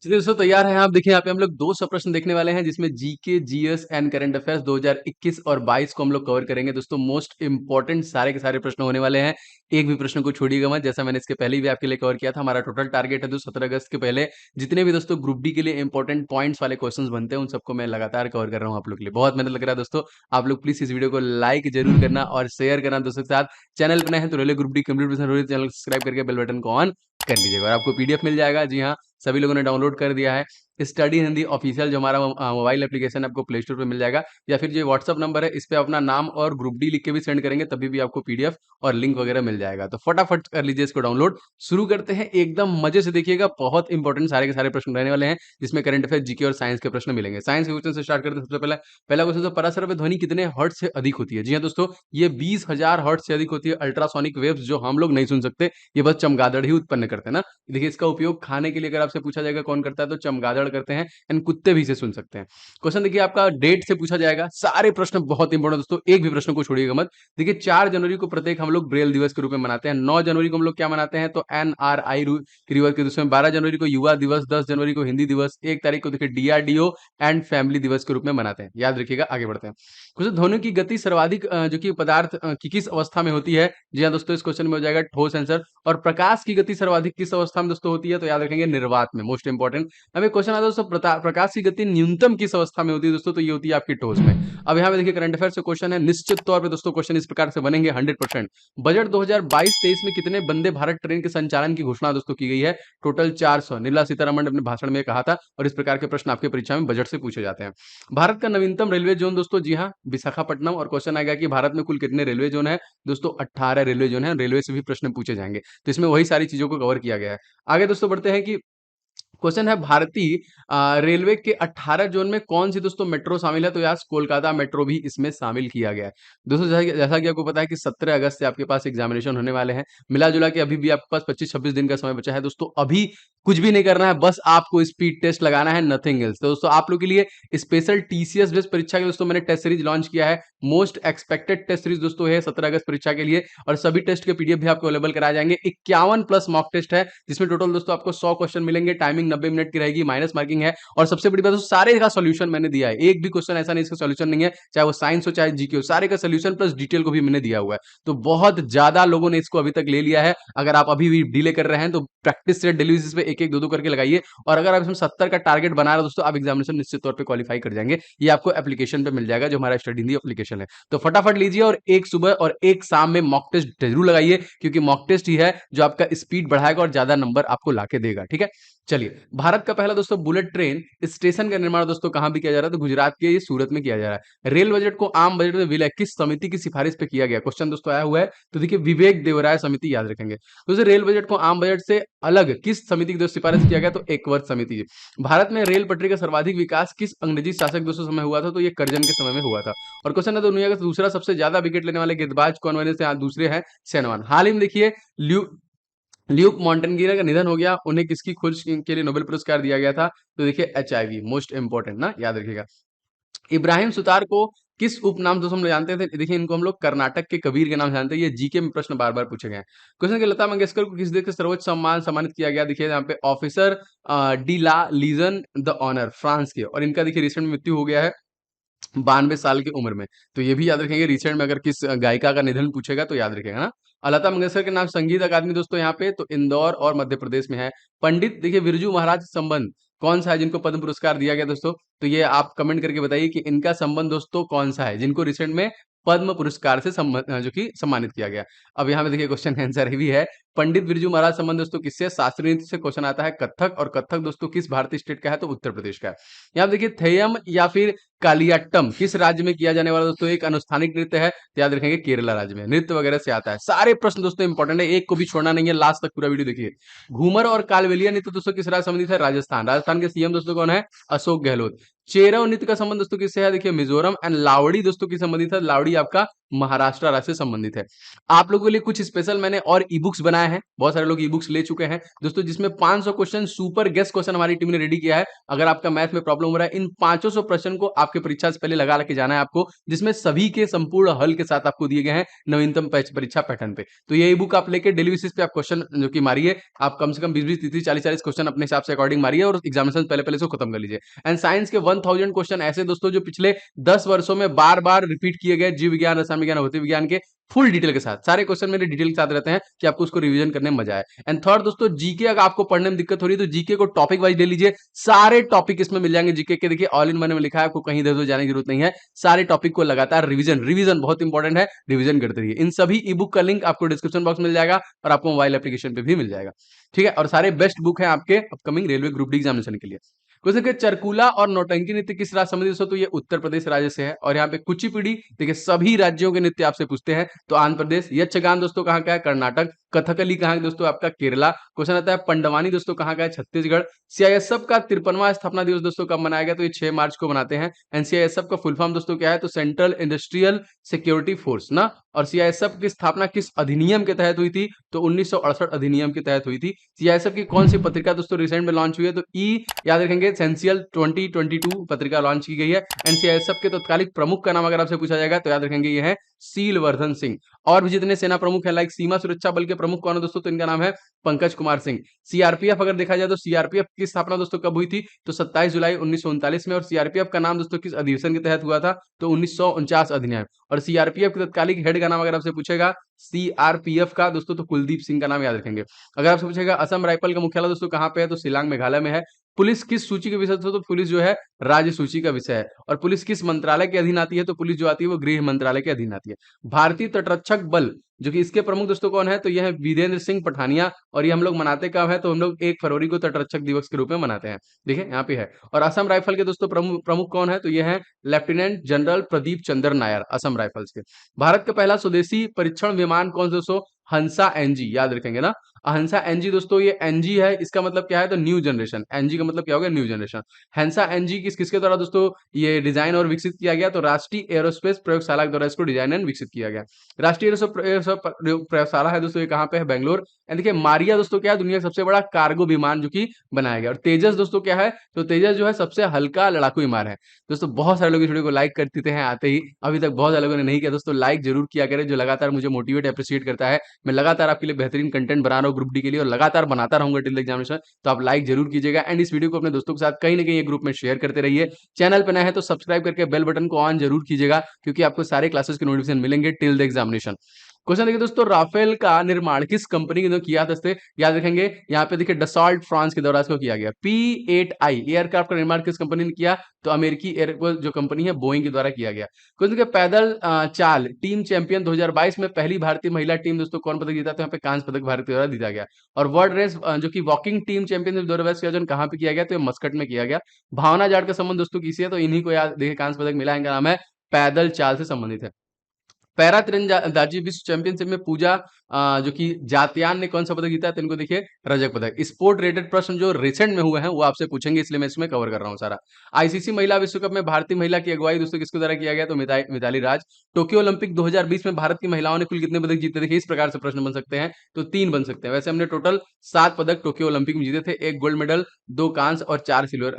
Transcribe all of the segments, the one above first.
चलिए दोस्तों तैयार हैं आप। देखिए यहाँ पे हम लोग 200 प्रश्न देखने वाले हैं जिसमें GK, GS and current affairs 2021 और 22 को हम लोग कवर करेंगे। दोस्तों मोस्ट इंपॉर्टेंट सारे के सारे प्रश्न होने वाले हैं। एक भी प्रश्न को छोड़िएगा मत। जैसा मैंने इसके पहले भी आपके लिए कवर किया था, हमारा टोटल टारगेट है 17 अगस्त के पहले जितने भी दोस्तों ग्रुप डी के लिए इंपॉर्टेंट पॉइंट्स वाले क्वेश्चन बनते हैं उन सबको मैं लगातार कवर कर रहा हूँ आप लोग के लिए। बहुत मेहनत लग रहा है दोस्तों। आप लोग प्लीज इस वीडियो को लाइक जरूर करना और शेयर करना दोस्तों के साथ। चैनल पर नए हैं तो railway group D complete channel को सब्सक्राइब करके बेल बटन को ऑन कर लीजिएगा और आपको पीडीएफ मिल जाएगा। जी हाँ, सभी लोगों ने डाउनलोड कर दिया है। स्टडी हिंदी ऑफिशियल जो हमारा मोबाइल एप्लीकेशन आपको प्ले स्टोर पे मिल जाएगा, या फिर जो व्हाट्सअप नंबर है इस पे अपना नाम और ग्रुप डी लिख के भी सेंड करेंगे तभी भी आपको पीडीएफ और लिंक वगैरह मिल जाएगा। तो फटाफट कर लीजिए इसको डाउनलोड। शुरू करते हैं, एकदम मजे से देखिएगा। बहुत इंपॉर्टेंट सारे के सारे प्रश्न रहने वाले हैं जिसमें करंट अफेयर, जीके और साइंस के प्रश्न मिलेंगे। साइंस के क्वेश्चन से स्टार्ट करते हैं। सबसे पहला पहला क्वेश्चन, तो पराशर पे ध्वनि कितने हर्ट्ज से अधिक होती है? जी हाँ दोस्तों, ये 20,000 हर्ट्ज से अधिक होती है। अल्ट्रासोनिक वेव्स जो हम लोग नहीं सुन सकते, ये बस चमगादड़ ही उत्पन्न करते हैं ना। देखिए इसका उपयोग खाने के लिए अगर आपसे पूछा जाएगा कौन करता है, तो चमगादड़ करते हैं। एंड कुत्ते भी इसे सुन सकते हैं। क्वेश्चन देखिए आपका डेट से पूछा जाएगा। सारे प्रश्न बहुत इंपॉर्टेंट दोस्तों, एक भी प्रश्न को छोड़िएगा मत। देखिए 4 जनवरी को प्रत्येक हम लोग ब्रेल दिवस के रूप में मनाते हैं। 9 जनवरी को हम लोग क्या मनाते हैं, तो एनआरआई रिवर के दिवस में। 12 जनवरी को युवा दिवस, 10 जनवरी को हिंदी दिवस, 1 तारीख को देखिए डीआरडीओ एंड फैमिली दिवस के रूप में मनाते हैं। याद रखिएगा। आगे बढ़ते हैं। क्वेश्चन, ध्वनि की गति सर्वाधिक जो कि पदार्थ की किस अवस्था में होती है? जी हाँ दोस्तों, इस क्वेश्चन में हो जाएगा ठोस आंसर। और प्रकाश की गति सर्वाधिक किस अवस्था में दोस्तों होती है? तो याद रखेंगे निर्वात में। Most important. अब एक क्वेश्चन आता है दोस्तों, प्रकाश की गति न्यूनतम किस अवस्था में होती है दोस्तों? तो ये होती है आपकी ठोस में। अब यहाँ पे देखिए करंट अफेयर से क्वेश्चन है। निश्चित तौर पे दोस्तों क्वेश्चन इस प्रकार से बनेंगे 100%। बजट 2022-23 में कितने वंदे भारत ट्रेन के संचालन की घोषणा दोस्तों की गई है? टोटल 400। निर्मला सीतारमण ने अपने भाषण में कहा था और इस प्रकार के प्रश्न आपके परीक्षा में बजट से पूछे जाते हैं। भारत का नवीनतम रेलवे जोन दोस्तों, जी हाँ, विशाखापट्टनम। और क्वेश्चन आएगा कि भारत में कुल कितने रेलवे जोन है? दोस्तों 18 रेलवे जोन है। रेलवे से भी प्रश्न पूछे जाएंगे, तो इसमें वही सारी चीजों को कवर किया गया है। आगे दोस्तों बढ़ते हैं कि क्वेश्चन है, भारतीय रेलवे के 18 जोन में कौन सी दोस्तों मेट्रो शामिल है? तो यार कोलकाता मेट्रो भी इसमें शामिल किया गया है। दोस्तों जैसा कि आपको पता है कि 17 अगस्त से आपके पास एग्जामिनेशन होने वाले हैं। मिला जुला के अभी भी आपके पास 25-26 दिन का समय बचा है दोस्तों। अभी कुछ भी नहीं करना है, बस आपको स्पीड टेस्ट लगाना है, नथिंग एल्स। तो दोस्तों आप लोग के लिए स्पेशल टीसीएस बेस्ड परीक्षा के दोस्तों मैंने टेस्ट सीरीज लॉन्च किया है। मोस्ट एक्सपेक्टेड टेस्ट सीरीज दोस्तों है 17 अगस्त परीक्षा के लिए, और सभी टेस्ट के पीडीएफ भी आपको अवेलेबल कराए जाएंगे। 51 प्लस मॉक टेस्ट है जिसमें टोटल दोस्तों आपको 100 क्वेश्चन मिलेंगे। टाइमिंग 90 मिनट की रहेगी, माइनस मार्किंग है। और सबसे बड़ी बात दोस्तों, सारे का सोल्यूशन मैंने दिया है। एक भी क्वेश्चन ऐसा नहीं इसका सोल्यूशन नहीं है, चाहे वो साइंस हो चाहे जीके हो, सारे का सोल्यूशन प्लस डिटेल को भी मैंने दिया हुआ है। तो बहुत ज्यादा लोगों ने इसको अभी तक ले लिया है। अगर आप अभी भी डिले कर रहे हैं तो प्रैक्टिस से डेली बेसिस पे एक एक दो दो करके लगाइए। और अगर आप इसमें 70 का टारगेट बना रहे हो दोस्तों, आप एग्जामिनेशन निश्चित तौर पर क्वालिफाई कर जाएंगे। ये आपको एप्लीकेशन पे मिल जाएगा, जो हमारा स्टडी हिंदी एप्लीकेशन है। तो फटाफट लीजिए और एक सुबह और एक शाम में मॉक टेस्ट जरूर लगाइए, क्योंकि मॉक टेस्ट ही है जो आपका स्पीड बढ़ाएगा और ज्यादा नंबर आपको लाके देगा। ठीक है, चलिए। भारत का पहला दोस्तों बुलेट ट्रेन स्टेशन का निर्माण दोस्तों कहां भी किया जा रहा है? तो गुजरात के ये सूरत में किया जा रहा है। रेल बजट को आम बजट में विलय किस समिति की सिफारिश पे किया गया? क्वेश्चन दोस्तों आया हुआ है। तो देखिए विवेक देवराय समिति, याद रखेंगे। तो रेल बजट को आम बजट से अलग किस समिति की सिफारिश किया गया? तो एकवर्ष समिति। भारत में रेल पटरी का सर्वाधिक विकास किस अंग्रेजी शासक दोस्तों समय हुआ था? तो ये कर्जन के समय में हुआ था। और क्वेश्चन है, तो दुनिया का दूसरा सबसे ज्यादा विकेट लेने वाले गेंदबाज कौन बने? से दूसरे हैं सेनवान। हाल ही में देखिए ल्यूक मॉन्टेनगिरा का निधन हो गया। उन्हें किसकी खोज के लिए नोबेल पुरस्कार दिया गया था? तो देखिए एचआईवी, मोस्ट इंपोर्टेंट ना, याद रखिएगा। इब्राहिम सुतार को किस उपनाम दोस्तों हम लोग जानते थे? देखिए इनको हम लोग कर्नाटक के कबीर के नाम से जानते हैं। ये जीके में प्रश्न बार बार पूछे गए हैं। क्वेश्चन के, लता मंगेशकर को किस देश के सर्वोच्च सम्मान सम्मानित किया गया? देखिए यहाँ पे officer de la Legion the honour, France के। और इनका देखिए रिसेंट मृत्यु हो गया है 92 साल की उम्र में। तो ये भी याद रखेंगे, रिसेंट में अगर किस गायिका का निधन पूछेगा तो याद रखेगा ना। लता मंगेशकर के नाम संगीत अकादमी दोस्तों यहाँ पे तो इंदौर और मध्य प्रदेश में है। पंडित देखिए बिरजू महाराज संबंध कौन सा है जिनको पद्म पुरस्कार दिया गया दोस्तों? तो ये आप कमेंट करके बताइए कि इनका संबंध दोस्तों कौन सा है जिनको रिसेंट में पद्म पुरस्कार से जो कि सम्मानित किया गया। अब यहाँ पे देखिए क्वेश्चन आंसर भी है। पंडित बिरजू महाराज संबंध दोस्तों किससे? शास्त्रीय नृत्य से क्वेश्चन आता है। कथक, और कथक दोस्तों किस भारतीय स्टेट का है? तो उत्तर प्रदेश का है। यहाँ देखिए थेयम या फिर कालियाट्टम किस राज्य में किया जाने वाला दोस्तों एक अनुष्ठानिक नृत्य है? तो याद रखेंगे केरला राज्य में। नृत्य वगैरह से आता है। सारे प्रश्न दोस्तों इंपॉर्टेंट है, एक को भी छोड़ना नहीं है, लास्ट तक पूरा वीडियो देखिए। घूमर और कालबेलिया नृत्य दोस्तों किस राज्य संबंधित है? राजस्थान। राजस्थान के सीएम दोस्तों कौन है? अशोक गहलोत। चेरा नृत्य का संबंध दोस्तों किससे है? देखिए मिजोरम। एंड लावड़ी दोस्तों की संबंधित है, लावड़ी आपका महाराष्ट्र राज्य से संबंधित है। आप लोगों के लिए कुछ स्पेशल मैंने और ई बुक्स बनाए हैं, बहुत सारे लोग ई बुक्स ले चुके हैं दोस्तों, जिसमें 500 क्वेश्चन सुपर गेस्ट क्वेश्चन हमारी टीम ने रेडी किया है। अगर आपका मैथ में प्रॉब्लम हो रहा है, इन 500 प्रश्न को आपके परीक्षा से पहले लगा के जाना है आपको, जिसमें सभी के संपूर्ण हल के साथ आपको दिए गए हैं नवीनतम परीक्षा पैटर्न पे। तो ये ई बुक आप लेके डेली बेसिस पे आप क्वेश्चन जो कि मारिए, आप कम से कम 20-20, 30-30, 40-40 क्वेश्चन अपने हिसाब से अकॉर्डिंग मारिए और एग्जामिनेशन पहले पहले इसको खत्म कर लीजिए। एंड साइंस के 1000 क्वेश्चन ऐसे दोस्तों जो पिछले 10 वर्षों में बार बार रिपीट किए गए, जीव विज्ञान, रसायन विज्ञान, भौतिक विज्ञान के फुल डिटेल के साथ, सारे क्वेश्चन मेरे डिटेल के साथ रहते हैं कि आपको उसको रिवीजन करने में मजा आए। एंड थर्ड दोस्तों, जीके अगर आपको पढ़ने में दिक्कत हो रही है तो जीके को टॉपिक वाइज ले लीजिए, सारे टॉपिक इसमें मिल जाएंगे जीके के। देखिए ऑल इन वन में लिखा है, आपको कहीं इधर उधर जाने की जरूरत नहीं है, सारे टॉपिक को लगातार रिवीजन, रिवीजन बहुत इंपॉर्टेंट है, रिवीजन करते रहिए। इन सभी ई बुक का लिंक आपको डिस्क्रिप्शन बॉक्स में मिल जाएगा और आपको मोबाइल एप्लीकेशन पे भी मिल जाएगा, ठीक है। और सारे बेस्ट बुक है आपके upcoming railway group D examination के लिए। क्वेश्चन के चरकुला और नौटंकी नृत्य किस राज्य संबंधित दोस्तों? तो ये उत्तर प्रदेश राज्य से है। और यहाँ पे कुचिपुड़ी, देखिए सभी राज्यों के नृत्य आपसे पूछते हैं, तो आंध्र प्रदेश। यक्षगान दोस्तों कहाँ का है? कर्नाटक। कथकली कहाँ है दोस्तों? आपका केरला। क्वेश्चन आता है पंडवानी दोस्तों कहाँ का है? छत्तीसगढ़। सीआईएसएफ का 53वां स्थापना दिवस दोस्तों कब मनाया गया? तो ये 6 मार्च को मनाते हैं। एंड सीआईएसएफ का फुल फॉर्म दोस्तों क्या है? तो सेंट्रल इंडस्ट्रियल सिक्योरिटी फोर्स ना। और सीआईएसएफ की स्थापना किस अधिनियम के तहत हुई थी? तो 1968 अधिनियम के तहत हुई थी। सीआईएसएफ की कौन सी पत्रिका दोस्तों रिसेंट में लॉन्च हुई है? तो ई याद रखेंगे, एसेंशियल 2022 पत्रिका लॉन्च की गई है। एनसीआईएसएफ के तत्कालिक प्रमुख का नाम अगर आपसे पूछा जाएगा तो याद रखेंगे ये है सीलवर्धन सिंह। और भी जितने सेना प्रमुख है, लाइक सीमा सुरक्षा बल के प्रमुख कौन है दोस्तों? तो इनका नाम है पंकज कुमार सिंह। सीआरपीएफ अगर देखा जाए तो सीआरपीएफ की स्थापना दोस्तों कब हुई थी? तो 27 जुलाई 1939 में। और सीआरपीएफ का नाम दोस्तों किस अधिवेशन के तहत हुआ था? तो 1949 अधिनियम। और सीआरपीएफ के तत्कालिक हेड का नाम अगर आपसे पूछेगा सीआरपीएफ का दोस्तों, तो कुलदीप सिंह का नाम याद रखेंगे। अगर आपसे पूछेगा असम राइफल का मुख्यालय दोस्तों कहाँ पे है? तो शिलांग मेघालय में है। पुलिस किस सूची के विषय? तो पुलिस जो है राज्य सूची का विषय है। और पुलिस किस मंत्रालय के अधीन आती है? तो पुलिस जो आती है वो गृह मंत्रालय के अधीन आती है। भारतीय तटरक्षक बल जो कि इसके प्रमुख दोस्तों कौन है? तो यह है वीरेंद्र सिंह पठानिया। और ये हम लोग मनाते कब है? तो हम लोग 1 फरवरी को तटरक्षक दिवस के रूप में मनाते हैं। देखिए यहाँ पे है। और असम राइफल के दोस्तों प्रमुख कौन है? तो ये है लेफ्टिनेंट जनरल प्रदीप चंद्र नायर, असम राइफल्स के। भारत का पहला स्वदेशी परीक्षण विमान कौन सा दोस्तों? हंसा एनजी, याद रखेंगे ना। हंसा एनजी दोस्तों, ये एनजी है, इसका मतलब क्या है? तो न्यू जनरेशन। एनजी का मतलब क्या हो गया? New generation. हंसा एनजी किसके द्वारा दोस्तों ये डिजाइन और विकसित किया गया? तो राष्ट्रीय एरोस्पेस प्रयोगशाला के द्वारा इसको डिजाइन एंड विकसित किया गया। राष्ट्रीय प्रयोगशाला है दोस्तों, ये कहाँ पे है? बेंगलोर। एंड देखिए मारिया दोस्तों क्या है? दुनिया का सबसे बड़ा कार्गो विमान जो कि बनाया गया। और तेजस दोस्तों क्या है? तो तेजस जो है सबसे हल्का लड़ाकू विमान है। दोस्तों बहुत सारे लोग इस वीडियो को लाइक कर देते हैं आते ही, अभी तक बहुत सारे लोगों ने नहीं किया दोस्तों, लाइक जरूर किया करें, जो लगातार मुझे मोटिवेट अप्रिशिएट करता है। मैं लगातार आपके लिए बेहतरीन कंटेंट बना रहा हूँ ग्रुप डी के लिए, और लगातार बनाता रहूंगा टिल एग्जामिनेशन। तो आप लाइक जरूर कीजिएगा एंड इस वीडियो को अपने दोस्तों के साथ कहीं ना कहीं ग्रुप में शेयर करते रहिए। चैनल पर नए हैं तो सब्सक्राइब करके बेल बटन को ऑन जरूर कीजिएगा, क्योंकि आपको सारे क्लासेस के नोटिफिकेशन मिलेंगे टिल द एग्जामिनेशन। क्वेश्चन देखिए दोस्तों, राफेल का निर्माण किस कंपनी के द्वारा किया था? याद रखेंगे यहाँ पे देखिए डसॉल्ट फ्रांस के द्वारा इसको किया गया। P8I एयरक्राफ्ट का निर्माण किस कंपनी ने किया? तो अमेरिकी एयर जो कंपनी है बोइंग के द्वारा किया गया। क्वेश्चन देखिए, पैदल चाल टीम चैंपियन 2022 में पहली भारतीय महिला टीम दोस्तों कौन पदक जीता? तो यहाँ पे कांस्य पदक भारत के द्वारा जीता गया। और वर्ल्ड रेस जो कि वॉकिंग टीम चैंपियनशिप 2022 का आयोजन कहाँ पे किया गया? तो मस्कट में किया गया। भावना जाट का संबंध दोस्तों किसी है? तो इन्हीं को याद देखिए कांस्य पदक मिला, इनका नाम है पैदल चाल से संबंधित है। पैरा तीरंदाजी विश्व चैंपियनशिप में पूजा जो कि जातियान ने कौन सा पदक जीता है? तो इनको देखिए रजत पदक। स्पोर्ट रिलेटेड प्रश्न जो रिसेंट में हुए हैं वो आपसे पूछेंगे, इसलिए मैं इसमें कवर कर रहा हूं सारा। आईसीसी महिला विश्व कप में भारतीय महिला की अगुवाई दोस्तों किसके द्वारा किया गया? तो मिताली राज। टोक्यो ओलंपिक 2020 में भारत की महिलाओं ने कुल कितने पदक जीते? देखिए इस प्रकार से प्रश्न बन सकते हैं, तो 3 बन सकते हैं। वैसे हमने टोटल 7 पदक टोक्यो ओलंपिक में जीते थे, 1 गोल्ड मेडल, 2 कांस्य और 4 सिल्वर,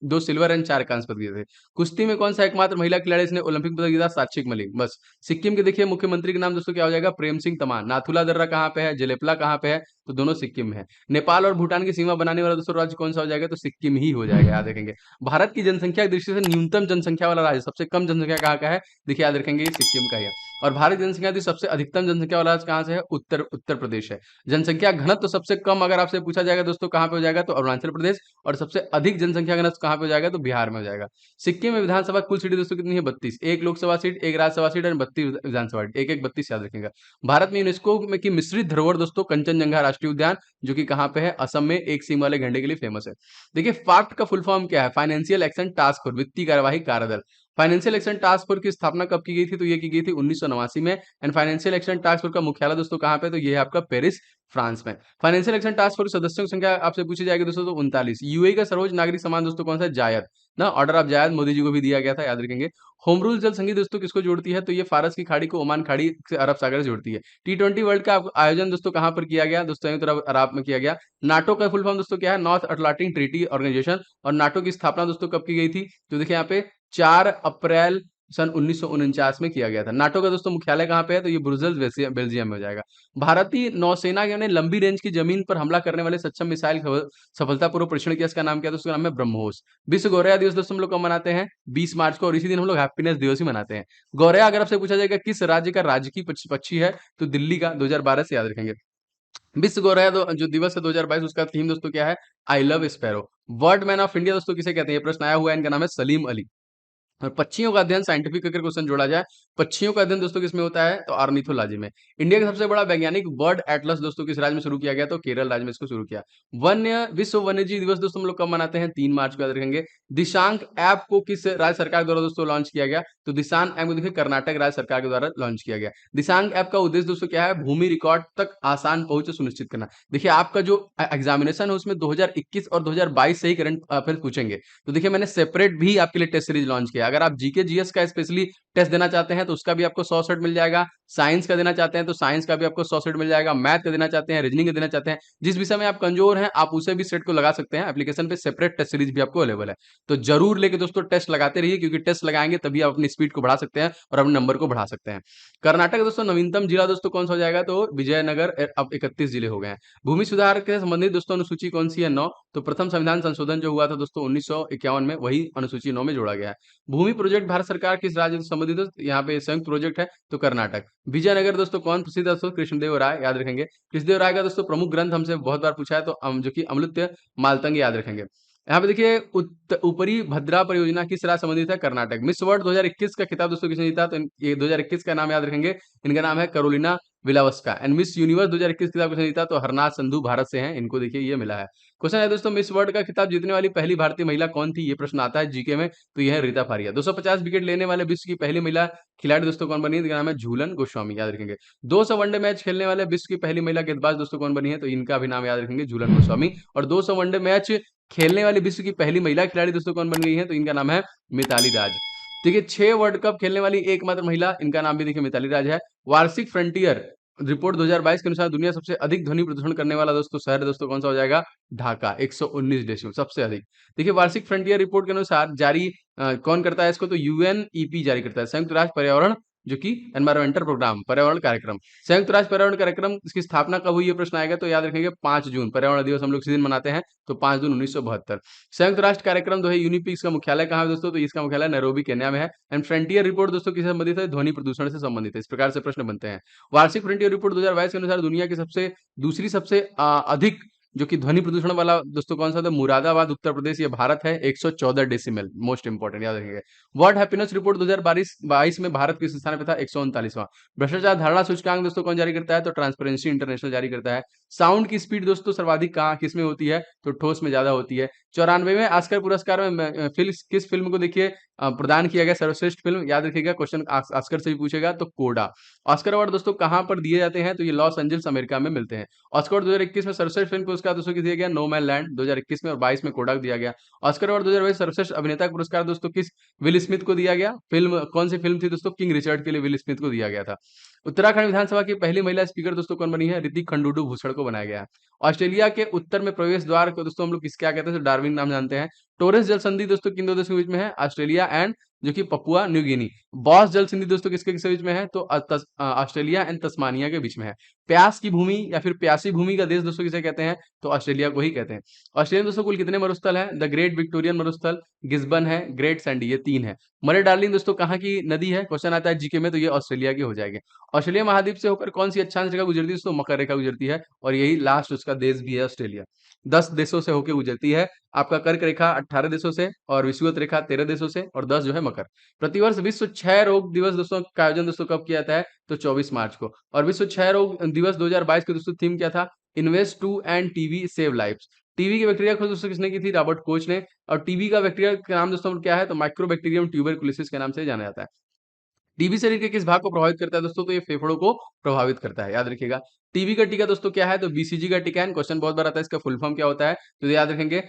2 सिल्वर एंड 4 कांस्य पदक जीते थे। कुश्ती में कौन सा एकमात्र महिला खिलाड़ी जिसने ओलंपिक पदक जीता? साक्षी मलिक, बस। सिक्किम के देखिए मुख्यमंत्री का नाम दोस्तों क्या हो जाएगा? प्रेम सिंह तमांग। नाथुला दर्रा कहाँ पे है? जलेपला कहाँ पे है? तो दोनों सिक्किम में है। नेपाल और भूटान की सीमा बनाने वाला दोस्तों राज्य कौन सा हो जाएगा? तो सिक्किम ही हो जाएगा, याद रखेंगे। भारत की जनसंख्या की दृष्टि से न्यूनतम जनसंख्या वाला राज्य, सबसे कम जनसंख्या कहाँ का है? देखिए याद रखेंगे सिक्किम का ही है। और भारत की जनसंख्या की सबसे अधिकतम जनसंख्या वाला राज्य कहाँ से है? उत्तर प्रदेश है। जनसंख्या घनत्व तो सबसे कम अगर आपसे पूछा जाएगा दोस्तों कहाँ पे हो जाएगा? तो अरुणाचल प्रदेश। और सबसे अधिक जनसंख्या घनत्व कहाँ पे हो जाएगा? तो बिहार में हो जाएगा। सिक्किम में विधानसभा कुल सीटें दोस्तों कितनी है? 32, एक लोकसभा सीट, एक राज्यसभा सीट और 32 विधानसभा सीट, एक 32 याद रखेगा। भारत में यूनेस्को में की मिश्रित धरोहर दोस्तों कंचनजंगा राष्ट्रीय उद्यान, जो कि कहाँ पे है? असम में, एक सींग वाले गैंडे के लिए फेमस है। देखिए फाक्ट का फुल फॉर्म क्या है? फाइनेंशियल एक्शन टास्क फोर्स, वित्तीय कार्यवाही कार्यदल। फाइनेंशियल एक्शन टास्क फोर्स की स्थापना कब की गई थी? तो ये की गई थी 1989 में। And financial action task force का मुख्यालय दोस्तों कहाँ पे? तो ये है आपका पेरिस, फ्रांस में। फाइनेंशियल एक्शन टास्क फोर्स सदस्यों की संख्या आपसे पूछी जाएगी दोस्तों, तो 39। यूएई का सर्वोच्च नागरिक सम्मान दोस्तों कौन सा है? जायद ना, order of Zayed Modi ji को भी दिया गया था, याद रखेंगे। होम रूल जल संधि दोस्तों किसको जोड़ती है? तो ये फारस की खाड़ी को ओमान खाड़ी से अरब सागर से जोड़ती है। T20 वर्ल्ड का आयोजन दोस्तों कहां पर किया गया? दोस्तों संयुक्त अरब अरब में किया गया। नाटो का फुल फॉर्म दोस्तों क्या है? North Atlantic Treaty Organisation. और नाटो की स्थापना दोस्तों कब की गई थी? तो देखिए यहाँ पे 4 अप्रैल सन 1949 में किया गया था। नाटो का दोस्तों मुख्यालय कहाँ पे है? तो ये ब्रुसेल्स बेल्जियम में हो जाएगा। भारतीय नौसेना ने लंबी रेंज की जमीन पर हमला करने वाले सक्षम मिसाइल सफलतापूर्वक परीक्षण किया, इसका नाम क्या है? दोस्तों नाम है ब्रह्मोस। विश्व गौरैया दिवस दोस्तों हम लोग कब मनाते हैं? 20 मार्च को, और इसी दिन हम लोग हैप्पीनेस दिवस ही मनाते हैं। गौरैया अगर आपसे पूछा जाएगा किस राज्य का राजकीय पक्षी है, तो दिल्ली का, 2012 से याद रखेंगे। विश्व गौरैया जो दिवस है 2022, उसका थीम दोस्तों क्या है? I love sparrow. World man of India दोस्तों किसे कहते हैं? ये प्रश्न आया हुआ है, इनका नाम है सलीम अली। और पक्षियों का अध्ययन साइंटिफिक अगर क्वेश्चन जोड़ा जाए, पक्षियों का अध्ययन दोस्तों किसमें होता है? तो ऑर्निथोलॉजी में। इंडिया का सबसे बड़ा वैज्ञानिक बर्ड एटलस दोस्तों किस राज्य में शुरू किया गया? तो केरल राज्य में इसको शुरू किया। विश्व वन्यजीव दिवस दोस्तों हम लोग कब मनाते हैं? 3 मार्च को, याद रखेंगे। दिशांक ऐप को किस राज्य सरकार द्वारा दोस्तों लॉन्च किया गया? तो दिशांक ऐप को देखिए कर्नाटक राज्य सरकार के द्वारा लॉन्च किया गया। दिशांक ऐप का उद्देश्य दोस्तों क्या है? भूमि रिकॉर्ड तक आसान पहुंच सुनिश्चित करना। देखिए आपका जो एग्जामिनेशन है उसमें 2021 और 2022 से ही करंट अफेयर्स पूछेंगे। तो देखिए मैंने सेपरेट भी आपके लिए टेस्ट सीरीज लॉन्च किया। अगर आप जीके जीएस का स्पेशली टेस्ट देना चाहते हैं तो उसका भी आपको 100 सेट मिल जाएगा। साइंस का देना चाहते हैं तो साइंस का भी आपको 100 सेट मिल जाएगा। मैथ का देना चाहते हैं, रीजनिंग का देना चाहते हैं, जिस विषय में आप कमजोर हैं आप उसे भी सेट को लगा सकते हैं। एप्लीकेशन पे सेपरेट टेस्ट सीरीज भी आपको अवेलेबल है। तो जरूर लेके दोस्तों टेस्ट लगाते रहिए, क्योंकि टेस्ट लगाएंगे तभी आप अपनी स्पीड को बढ़ा सकते हैं और अपने नंबर को बढ़ा सकते हैं। कर्नाटक दोस्तों नवीनतम जिला दोस्तों कौन सा हो जाएगा? तो विजयनगर। अब 31 जिले हो गए हैं। भूमि सुधार के संबंधित दोस्तों अनुसूची कौन सी है? 9। तो प्रथम संविधान संशोधन जो हुआ था दोस्तों 1951 में, वही अनुसूची 9 में जोड़ा गया है। भूमि प्रोजेक्ट भारत सरकार किस राज्य से संबंधित है? यहाँ पे संयुक्त प्रोजेक्ट है, तो कर्नाटक। विजयनगर दोस्तों कौन प्रसिद्ध है? दोस्तों कृष्णदेव राय, याद रखेंगे। कृष्णदेव राय का दोस्तों प्रमुख ग्रंथ हमसे बहुत बार पूछा है, तो जो कि अमृत मालतंग, याद रखेंगे। यहाँ पे देखिए ऊपरी भद्रा परियोजना किस राज्य संबंधित है? कर्नाटक। मिस वर्ल्ड 2021 का खिताब दोस्तों किसने जीता? तो ये 2021 का नाम याद रखेंगे, इनका नाम है करोलिना विलावस्का। एंड मिस यूनिवर्स 2021 खिताब किसने जीता? तो हरनाथ संधू भारत से हैं, इनको देखिए ये मिला है। क्वेश्चन है दोस्तों, मिस वर्ल्ड का खिताब जीतने वाली पहली भारतीय महिला कौन थी? ये प्रश्न आता है जीके में, तो यह है रीता फारिया। 250 विकेट लेने वाले विश्व की पहली महिला खिलाड़ी दोस्तों कौन बनी है? इनका नाम है झूलन गोस्वामी, याद रखेंगे। 200 वनडे मैच खेलने वाले विश्व की पहली महिला गेंदबाज दोस्तों कौन बनी है? तो इनका भी नाम याद रखेंगे, झूलन गोस्वामी। और 200 वनडे मैच खेलने वाली विश्व की पहली महिला खिलाड़ी दोस्तों कौन बन गई है? तो इनका नाम है मिताली राज। देखिए 6 वर्ल्ड कप खेलने वाली एकमात्र महिला, इनका नाम भी देखिए मिताली राज है। वार्षिक फ्रंटियर रिपोर्ट 2022 के अनुसार दुनिया सबसे अधिक ध्वनि प्रदूषण करने वाला दोस्तों शहर दोस्तों कौन सा हो जाएगा? ढाका, 119 डेसिबल, सबसे अधिक। देखिए वार्षिक फ्रंटियर रिपोर्ट के अनुसार जारी कौन करता है इसको? तो यूएनईपी जारी करता है, संयुक्त राष्ट्र पर्यावरण, जो कि एनवायरमेंटल प्रोग्राम, पर्यावरण कार्यक्रम। संयुक्त राष्ट्र पर्यावरण कार्यक्रम इसकी स्थापना कब हुई? ये प्रश्न आएगा, तो याद रखेंगे 5 जून। पर्यावरण दिवस हम लोग इसी दिन मनाते हैं, तो 5 जून 1972। संयुक्त राष्ट्र कार्यक्रम जो है यूनिपी, इसका मुख्यालय कहाँ है दोस्तों? तो इसका मुख्यालय नैरोबी केन्या में है। एंड फ्रंटियर रिपोर्ट दोस्तों किससे संबंधित है? ध्वनि प्रदूषण से संबंधित है। इस प्रकार से प्रश्न बनते हैं। वार्षिक फ्रंटियर रिपोर्ट 2022 के अनुसार दुनिया की दूसरी सबसे अधिक जो कि ध्वनि प्रदूषण वाला दोस्तों कौन सा था? मुरादाबाद, उत्तर प्रदेश, ये भारत है, 114 डेसिमल, मोस्ट इंपॉर्टेंट, याद रखेंगे। वर्ल्ड हैप्पीनेस रिपोर्ट 2022 में भारत किस स्थान पे था? 139वां। भ्रष्टाचार धारणा सूचकांक दोस्तों कौन जारी करता है? तो ट्रांसपेरेंसी इंटरनेशनल जारी करता है। साउंड की स्पीड दोस्तों सर्वाधिक कहाँ किसमें होती है? तो ठोस में ज्यादा होती है। 94वें ऑस्कर पुरस्कार में किस फिल्म को देखिए प्रदान किया गया सर्वश्रेष्ठ फिल्म? याद रखिएगा, क्वेश्चन ऑस्कर से भी पूछेगा, तो कोडा। ऑस्कर अवार्ड दोस्तों कहां पर दिए जाते हैं? तो ये लॉस एंजल्स अमेरिका में मिलते हैं। ऑस्कर अवार्ड 2021 में सर्वश्रेष्ठ फिल्म पुरस्कार दोस्तों किसे दिया गया? नो मैन लैंड 2021 में, और 22 में कोडाक दिया गया। ऑस्कर अवार्ड 2022 सर्वश्रेष्ठ अभिनेता का पुरस्कार दोस्तों किस विल स्मिथ को दिया गया? फिल्म कौन सी फिल्म थी दोस्तों? किंग रिचर्ड के लिए विल स्मिथ को दिया गया था। उत्तराखंड विधानसभा की पहली महिला स्पीकर दोस्तों कौन बनी है? ऋतिक खंडूडू भूषण को बनाया गया है। ऑस्ट्रेलिया के उत्तर में प्रवेश द्वार को दोस्तों हम लोग किस क्या कहते हैं? तो डार्विन नाम जानते हैं। टोरस जल संधि दोस्तों किन दो देशों के बीच में है? ऑस्ट्रेलिया एंड जो कि पपुआ न्यू गिनी। बॉस जल संधि दोस्तों किसके किसके बीच में है? तो ऑस्ट्रेलिया एंड तस्मानिया के बीच में है। प्यास की भूमि या फिर प्यासी भूमि का देश दोस्तों किसे कहते हैं? तो ऑस्ट्रेलिया को ही कहते हैं। ऑस्ट्रेलिया दोस्तों कुल कितने मरुस्थल हैं? द ग्रेट विक्टोरियन मरुस्थल, गिस्बन है, ग्रेट सैंडी, ये 3 है। मरे डार्लिंग दोस्तों कहाँ की नदी है? क्वेश्चन आता है जीके में, तो ये ऑस्ट्रेलिया की हो जाएगी। ऑस्ट्रेलिया महाद्वीप से होकर कौन सी अक्षांश रेखा गुजरती है? दोस्तों मकर रेखा गुजरती है, और यही लास्ट उसका देश भी है ऑस्ट्रेलिया। 10 देशों से होकर गुजरती है। आपका कर्क रेखा 18 देशों से, और विषुवत रेखा 13 देशों से, और 10 जो है मकर। प्रतिवर्ष विश्व क्षय रोग दिवस दोस्तों का आयोजन दोस्तों कब किया जाता है? तो 24 मार्च को। और विश्व क्षय रोग दिवस 2022 के दोस्तों थीम क्या था? Invest to end TB save lives. TB की बैक्टीरिया खोज दोस्तों किसने की थी? रॉबर्ट कोच ने। और टीबी का बैक्टीरिया का नाम दोस्तों क्या है? तो माइक्रोबैक्टीरियम ट्यूबरकुलोसिस के नाम से जाना जाता है। टीबी शरीर के किस भाग को प्रभावित करता है दोस्तों? तो ये फेफड़ों को प्रभावित करता है, याद रखिएगा। टीबी का टीका दोस्तों क्या है? तो बीसीजी का टीका है। क्वेश्चन बहुत बार आता है, इसका फुल फॉर्म क्या होता है? तो याद रखेंगे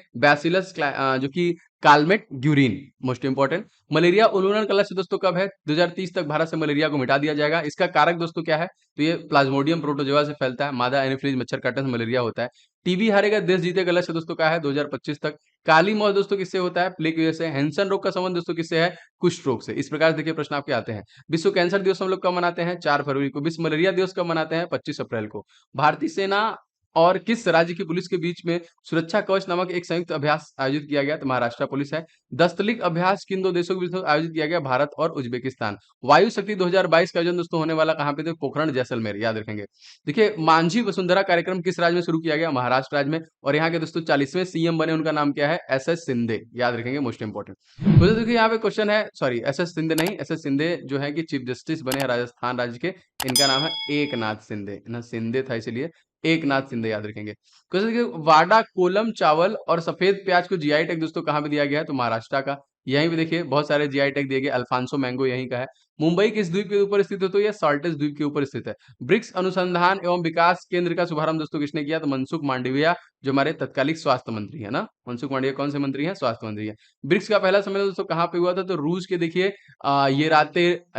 जो कि Calmette Guérin, most important. Malaria उन्मूलन का लक्ष्य दोस्तों कब है? 2030 तक भारत से मलेरिया को मिटा दिया जाएगा। इसका कारक दोस्तों क्या है? तो ये प्लाज्मोडियम प्रोटोजोआ से फैलता है, मादा एनोफिलीज मच्छर काटने से मलेरिया होता है। टीबी हारेगा देश जीतेगा लक्ष्य दोस्तों क्या है? 2025 तक। काली मौत दोस्तों किससे होता है? प्लेग की वजह से। हैंसन रोग का संबंध दोस्तों किससे है? कुष्ठ रोग से। इस प्रकार से देखिए प्रश्न आपके आते हैं। विश्व कैंसर दिवस हम लोग कब मनाते हैं? 4 फरवरी को। विश्व मलेरिया दिवस कब मनाते हैं? 25 अप्रैल को। भारतीय सेना और किस राज्य की पुलिस के बीच में सुरक्षा कवच नामक एक संयुक्त अभ्यास आयोजित किया गया? तो महाराष्ट्र पुलिस है। दस्तलिक अभ्यास किन दो देशों के बीच आयोजित किया गया? भारत और उज्बेकिस्तान। वायु शक्ति 2022 का आयोजन दोस्तों होने वाला कहाँ पे? तो पोखरण जैसलमेर, याद रखेंगे। देखिए मांझी वसुंधरा कार्यक्रम किस राज्य में शुरू किया गया? महाराष्ट्र राज्य में। और यहाँ के दोस्तों 40वें सीएम बने, उनका नाम क्या है? एस शिंदे, याद रखेंगे, मोस्ट इंपॉर्टेंट। तो देखिए यहाँ पे क्वेश्चन है, सॉरी एस शिंदे नहीं, एस शिंदे जो है कि चीफ जस्टिस बने हैं राजस्थान राज्य के, इनका नाम है एकनाथ शिंदे ना, शिंदे था इसीलिए एकनाथ शिंदे, याद रखेंगे। क्वेश्चन देखिए वाडा कोलम चावल और सफेद प्याज को जीआई टैग दोस्तों कहाँ पे दिया गया है? तो महाराष्ट्र का। यहीं पे देखिए बहुत सारे जीआई टैग दिए गए। अल्फांसो मैंगो यहीं का है। मुंबई किस द्वीप के ऊपर स्थित है? तो यह साल्टेस द्वीप के ऊपर स्थित है। ब्रिक्स अनुसंधान एवं विकास केंद्र का शुभारंभ दोस्तों किसने किया? तो मनसुख मांडविया, जो हमारे तत्कालिक स्वास्थ्य मंत्री है ना। मनसुख मांडविया कौन से मंत्री हैं? स्वास्थ्य मंत्री है। ब्रिक्स का पहला सम्मेलन दोस्तों कहाँ पे हुआ था? तो रूस के देखिए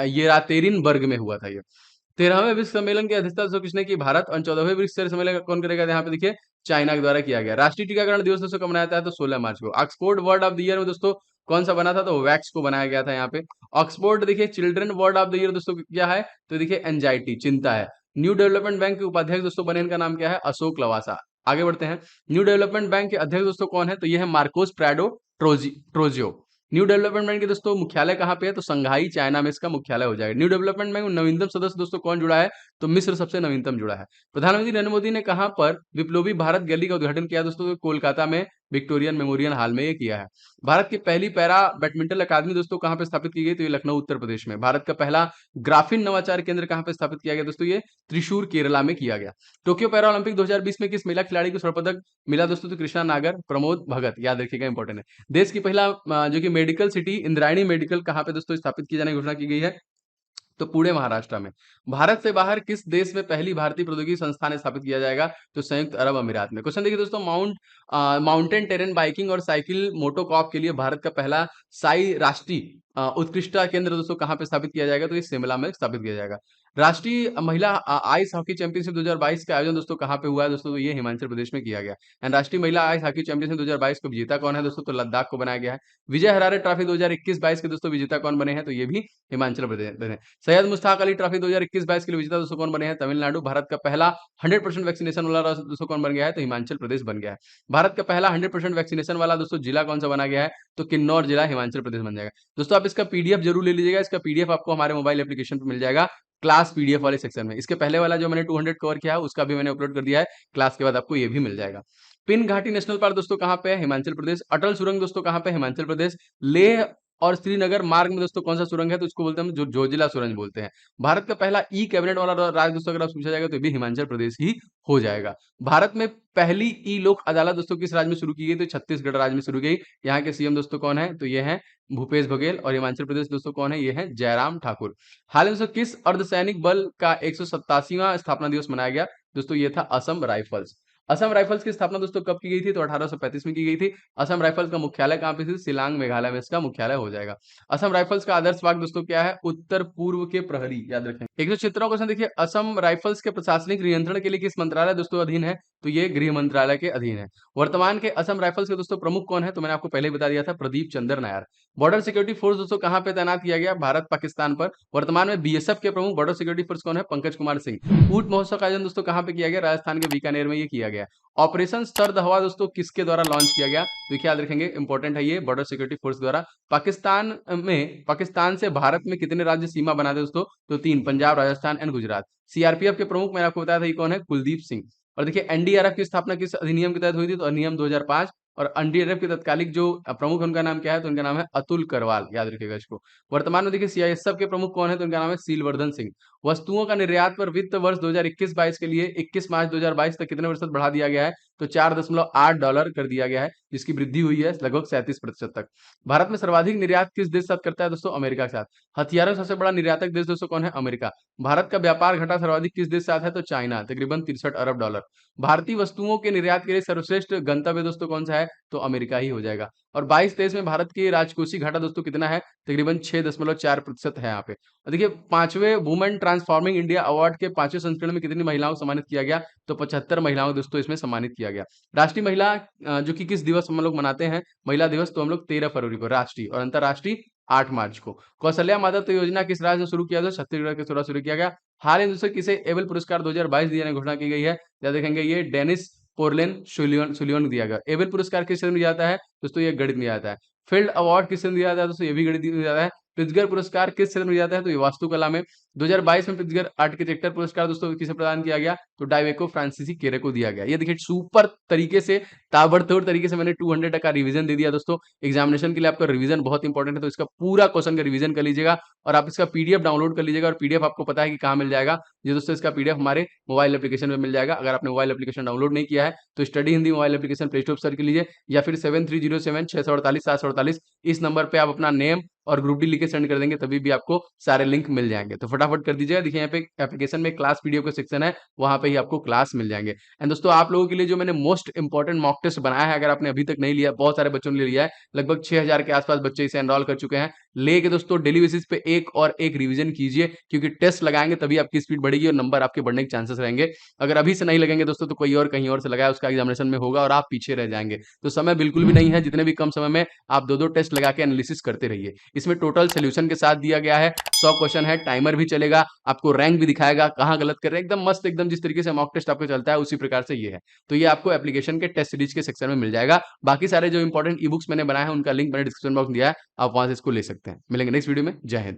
येरातेरिनबर्ग में हुआ था ये। 13वें विश्व सम्मेलन की अध्यक्षता दोस्तों किसने की? भारत। और 14वें विश्व स्तरीय सम्मेलन कौन करेगा? यहाँ पे देखिए चाइना के द्वारा किया गया। राष्ट्रीय टीकाकरण दिवस दोस्तों कब मनाया जाता है? तो 16 मार्च को। Oxford word of the year में दोस्तों कौन सा बना था? तो वैक्स को बनाया गया था यहाँ पे। ऑक्सफोर्ड देखिए children word of the year दोस्तों क्या है? तो देखिए एंजाइटी, चिंता है। न्यू डेवलपमेंट बैंक के उपाध्यक्ष दोस्तों बने, इनका नाम क्या है? अशोक लवासा। आगे बढ़ते हैं। न्यू डेवलपमेंट बैंक के अध्यक्ष दोस्तों कौन है? तो ये है Marcos Prado Troyjo. New development bank के दोस्तों मुख्यालय कहाँ पे है? तो संघाई, चाइना में इसका मुख्यालय हो जाएगा। न्यू डेवलपमेंट बैंक में नवीनतम सदस्य दोस्तों कौन जुड़ा है? तो मिस्र सबसे नवीनतम जुड़ा है। प्रधानमंत्री नरेंद्र मोदी ने कहां पर विप्लवी भारत गैलरी का उद्घाटन किया दोस्तों? तो कोलकाता में विक्टोरियन मेमोरियल हाल में ये किया है। भारत की पहली पैरा बैडमिंटन अकादमी दोस्तों कहां पे स्थापित की गई? तो ये लखनऊ उत्तर प्रदेश में। भारत का पहला ग्राफीन नवाचार केंद्र कहां पे स्थापित किया गया दोस्तों? ये त्रिशूर केरला में किया गया। टोक्यो पैरा ओलंपिक 2020 में किस महिला खिलाड़ी को स्वर्ण पदक मिला दोस्तों? तो कृष्णा नागर, प्रमोद भगत, याद रखिएगा, इंपॉर्टेंट है। देश की पहला जो कि मेडिकल सिटी इंद्रायणी मेडिकल कहां पे दोस्तों स्थापित किए जाने की घोषणा की गई है? तो पुणे महाराष्ट्र में। भारत से बाहर किस देश में पहली भारतीय प्रौद्योगिकी संस्थान स्थापित किया जाएगा? तो संयुक्त अरब अमीरात में। क्वेश्चन देखिए दोस्तों, माउंटेन टेरेन बाइकिंग और साइकिल मोटोकॉप के लिए भारत का पहला साई राष्ट्रीय उत्कृष्टता केंद्र दोस्तों कहाँ पे स्थापित किया जाएगा? तो ये शिमला में स्थापित किया जाएगा। राष्ट्रीय महिला आइस हॉकी चैंपियनशिप 2022 का आयोजन दोस्तों कहाँ पे हुआ है दोस्तों? तो ये हिमाचल प्रदेश में किया गया। एंड राष्ट्रीय महिला आइस हॉकी चैंपियनशिप 2022 को विजेता कौन है दोस्तों? तो लद्दाख को बनाया गया है। विजय हरारे ट्रॉफी 2021-22 के दोस्तों विजेता कौन बने हैं? तो ये भी हिमाचल प्रदेश बने। सैयद मुश्ताक अली ट्रॉफी 2021-22 के लिए विजेता दोस्तों कौन बने हैं? तमिलनाडु। भारत का पहला 100% वैक्सीनेशन वाला दोस्तों कौन बन गया है? तो हिमाचल प्रदेश बन गया है। भारत का पहला 100% वैक्सीनेशन वाला दोस्तों जिला कौन सा बना गया है? तो किन्नौर जिला हिमाचल प्रदेश बन जाएगा। दोस्तों आप इसका पीडीएफ जरूर ले लीजिएगा। इसका पीडीएफ आपको हमारे मोबाइल एप्लीकेशन पर मिल जाएगा, क्लास पीडीएफ वाले सेक्शन में। इसके पहले वाला जो मैंने 200 कवर किया है उसका भी मैंने अपलोड कर दिया है, क्लास के बाद आपको ये भी मिल जाएगा। पिन घाटी नेशनल पार्क दोस्तों कहाँ पे है? हिमाचल प्रदेश। अटल सुरंग दोस्तों कहाँ पे? हिमाचल प्रदेश। लेह और श्रीनगर मार्ग में दोस्तों कौन सा सुरंग है? तो इसको बोलते हैं हम जो जोजिला सुरंग बोलते हैं। भारत का पहला ई कैबिनेट वाला राज्य दोस्तों अगर आप पूछा जाएगा तो ये भी हिमाचल प्रदेश ही हो जाएगा। भारत में पहली ई लोक अदालत दोस्तों किस राज्य में शुरू की गई? तो छत्तीसगढ़ राज्य में शुरू की गई। यहाँ के सीएम दोस्तों कौन है? तो ये है भूपेश बघेल। और हिमाचल प्रदेश दोस्तों कौन है? ये है जयराम ठाकुर। हाल में दोस्तों किस अर्धसैनिक बल का 187वां स्थापना दिवस मनाया गया? दोस्तों ये था असम राइफल्स। असम राइफल्स की स्थापना दोस्तों कब की गई थी? तो 1835 में की गई थी। असम राइफल्स का मुख्यालय कहाँ पे थी? शिलांग मेघालय में इसका मुख्यालय हो जाएगा। असम राइफल्स का आदर्श भाग दोस्तों क्या है? उत्तर पूर्व के प्रहरी, याद रखें। 117वां क्वेश्चन देखिए, असम राइफल्स के प्रशासनिक नियंत्रण के लिए किस मंत्रालय दोस्तों अधीन है? तो ये गृह मंत्रालय के अधीन है। वर्तमान के असम राइफल्स के दोस्तों प्रमुख कौन है? तो मैंने आपको पहले ही बता दिया था, प्रदीप चंद्र नायर। बॉर्डर सिक्योरिटी फोर्स दोस्तों कहाँ पे तैनात किया गया? भारत पाकिस्तान पर। वर्तमान में बीएसएफ के प्रमुख बॉर्डर सिक्योरिटी फोर्स कौन है? पंकज कुमार सिंह। ऊंट महोत्सव का आयोजन दोस्तों कहाँ पे किया गया? राजस्थान के बीकानेर में ये किया गया। ऑपरेशन सर्द हवा दोस्तों किसके द्वारा लॉन्च किया गया? देखिए याद रखेंगे, इंपॉर्टेंट है ये, बॉर्डर सिक्योरिटी फोर्स द्वारा। पाकिस्तान से भारत में कितने राज्य सीमा बनाते दोस्तों? तो 3, पंजाब, राजस्थान एंड गुजरात। सीआरपीएफ के प्रमुख मैंने आपको बताया था, ये कौन है? कुलदीप सिंह। और देखिए एनडीआरएफ की स्थापना किस अधिनियम के तहत हुई थी? तो अधिनियम 2005। और एनडीआरएफ के तत्कालिक जो प्रमुख है उनका नाम क्या है? तो उनका नाम है अतुल करवाल, याद रखिएगा इसको। वर्तमान में देखिए सीआईएसएफ के प्रमुख कौन है? तो उनका नाम है सीलवर्धन सिंह। वस्तुओं का निर्यात पर वित्त वर्ष 2021-22 के लिए 21 मार्च 2022 तक कितने प्रतिशत बढ़ा दिया गया है? तो $4.8 कर दिया गया है, जिसकी वृद्धि हुई है लगभग 37% तक। भारत में सर्वाधिक निर्यात किस देश के साथ करता है दोस्तों? अमेरिका के साथ। हथियारों का सबसे बड़ा निर्यातक देश दोस्तों कौन है? अमेरिका। भारत का व्यापार घाटा सर्वाधिक किस देश के साथ है? तो चाइना, तकरीबन $63 अरब। भारतीय वस्तुओं के निर्यात के लिए सर्वश्रेष्ठ गंतव्य दोस्तों कौन सा है? तो अमेरिका ही हो जाएगा। और 22-23 में भारत की राजकोषीय घाटा दोस्तों कितना है? तकरीबन 6.4% है यहाँ पे। और देखिए 5वें वुमेन ट्रांसफॉर्मिंग इंडिया अवार्ड के 5वें संस्करण में कितनी महिलाओं को सम्मानित किया गया? तो 75 महिलाओं को दोस्तों इसमें सम्मानित किया गया। राष्ट्रीय महिला जो कि किस दिवस हम लोग मनाते हैं महिला दिवस? तो हम लोग 13 फरवरी को राष्ट्रीय, और अंतर्राष्ट्रीय 8 मार्च को। कौशल्या मातृत्व योजना किस राज्य में शुरू किया था? छत्तीसगढ़ के द्वारा शुरू किया गया। हाल ही में दोस्तों किसे एबल पुरस्कार 2022 दिए जाने की घोषणा की गई है? या देखेंगे ये डेनिस पोरलेन सुलियोन दिया गया। एबल पुरस्कार किस क्षेत्र में दिया जाता है? दोस्तों ये गणित में आता है। फील्ड अवार्ड किस क्षेत्र में दिया जाता है? दोस्तों ये भी गणित में जाता है। प्रिज्गर पुरस्कार किस क्षेत्र में दिया जाता है? तो ये वास्तुकला में। 2022 में प्रिज्गर आर्किटेक्चर पुरस्कार दोस्तों किसे प्रदान किया गया? तो डाइवेको फ्रांसीसी केरे को दिया गया। ये देखिए सुपर तरीके से, ताबड़तोड़ तरीके से मैंने 200 का रिवीजन दे दिया दोस्तों। एग्जामिनेशन के लिए आपका रिवीजन बहुत इंपॉर्टेंट है, तो इसका पूरा क्वेश्चन का रिवीजन कर लीजिएगा और आप इसका पीडीएफ डाउनलोड कर लीजिएगा। और पीडीएफ आपको पता है कि कहाँ मिल जाएगा? ये दोस्तों इसका पीडीएफ हमारे मोबाइल एप्लीकेशन में मिल जाएगा। अगर आपने मोबाइल एप्लीकेशन डाउनलोड नहीं किया है तो study Hindi mobile application play store पर सर्च कर लीजिए, या फिर 7307 648 748 इस नंबर पे आप अपना नेम और ग्रुप डी लिख के सेंड कर देंगे, तभी भी आपको सारे लिंक मिल जाएंगे। तो फटाफट कर दीजिएगा। देखिए यहाँ पे एप्लीकेशन में क्लास पीडीएफ का सेक्शन है, वहां पे ही आपको क्लास मिल जाएंगे। एंड दोस्तों आप लोगों के लिए जो मैंने मोस्ट इंपॉर्टेंट मॉक टेस्ट बनाया है, अगर आपने अभी तक नहीं लिया, बहुत सारे बच्चों ने लिया है, लगभग 6000 के आसपास बच्चे इसे एनरोल कर चुके हैं। लेके दोस्तों डेली बेसिस पे एक और एक रिवीजन कीजिए, क्योंकि टेस्ट लगाएंगे तभी आपकी स्पीड बढ़ेगी और नंबर आपके बढ़ने के चांसेस रहेंगे। अगर अभी से नहीं लगेंगे दोस्तों तो कोई और कहीं और से लगाया, उसका एग्जामिनेशन में होगा और आप पीछे रह जाएंगे। तो समय बिल्कुल भी नहीं है, जितने भी कम समय में आप दो टेस्ट लगा के एनालिसिस करते रहिए। इसमें टोटल सोल्यूशन के साथ दिया गया है, 100 क्वेश्चन है, टाइमर भी चलेगा, आपको रैंक भी दिखाएगा, कहाँ गलत कर रहे हैं, एकदम मस्त, एकदम जिस तरीके से मॉक टेस्ट आपको चलता है उसी प्रकार से ये है। तो ये आपको एप्लीकेशन के टेस्ट सीरीज के सेक्शन में मिल जाएगा। बाकी सारे जो इंपॉर्टेंट ई बुक्स मैंने बनाए हैं उनका लिंक मैंने डिस्क्रिप्शन बॉक्स में दिया है, आप वहां से इसको ले सकते हैं। मिलेंगे नेक्स्ट वीडियो में। जय हिंद।